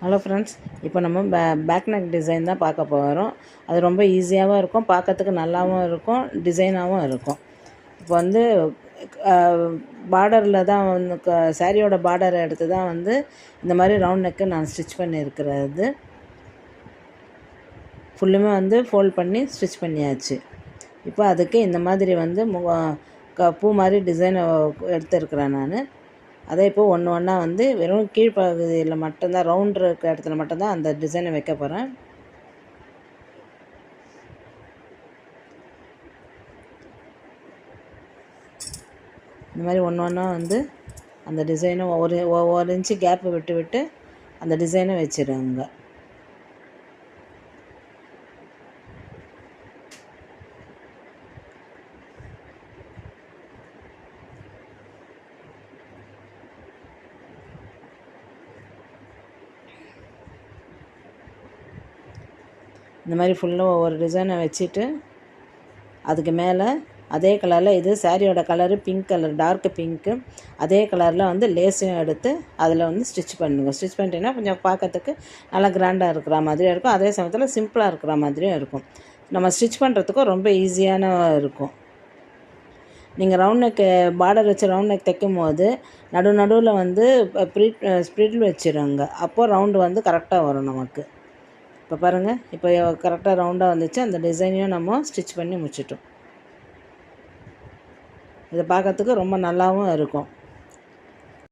Hello friends, இப்போ நம்ம back neck design தான் பார்க்க போகிறோம். அது ரொம்ப ஈஸியாகவும் இருக்கும், பார்க்கறதுக்கு நல்லாவும் இருக்கும், டிசைனாகவும் இருக்கும். இப்போ வந்து பார்டரில் தான் வந்து சாரியோட பார்டரை எடுத்து தான் வந்து இந்த மாதிரி ரவுண்ட் நெக்கு நான் ஸ்டிச் பண்ணியிருக்கிறது. ஃபுல்லுமே வந்து ஃபோல்ட் பண்ணி ஸ்டிச் பண்ணியாச்சு. இப்போ அதுக்கு இந்த மாதிரி வந்து பூ மாதிரி டிசைனை எடுத்துருக்கிறேன் நான். அதே இப்போ ஒன்று ஒன்றா வந்து வெறும் கீழ்ப்பகுதியில் மட்டும்தான், ரவுண்ட் இருக்கிற இடத்துல மட்டும்தான் அந்த டிசைனை வைக்க போகிறேன். இந்த மாதிரி ஒன்று ஒன்றா வந்து அந்த டிசைனை ஒரு இன்ச்சு கேப்பு விட்டு விட்டு அந்த டிசைனை வச்சிடுங்க. இந்த மாதிரி ஃபுல்லாக ஒவ்வொரு டிசைனை வச்சுட்டு அதுக்கு மேலே அதே கலரில், இது சாரியோட colour pink colour, dark pink, அதே கலரில் வந்து லேஸையும் எடுத்து அதில் வந்து ஸ்டிச் பண்ணுங்க. ஸ்டிச் பண்ணிட்டீங்கன்னா கொஞ்சம் பார்க்கறதுக்கு நல்லா கிராண்டாக இருக்கிற மாதிரியும் இருக்கும், அதே சமயத்தில் சிம்பிளாக இருக்கிற மாதிரியும் இருக்கும். நம்ம ஸ்டிச் பண்ணுறதுக்கும் ரொம்ப ஈஸியான இருக்கும். நீங்கள் ரவுண்ட் நெக் பார்டர் வச்சு ரவுண்ட் நெக் தைக்கும் போது நடுவில் வந்து ஸ்ப்ரிட் வச்சுருங்க. அப்போது ரவுண்டு வந்து கரெக்டாக வரும் நமக்கு. இப்போ பாருங்கள், இப்போ கரெக்டாக ரவுண்டாக வந்துச்சு. அந்த டிசைனையும் நம்ம ஸ்டிச் பண்ணி முடிச்சிட்டோம். இதை பார்க்கறதுக்கு ரொம்ப நல்லாவும் இருக்கும்.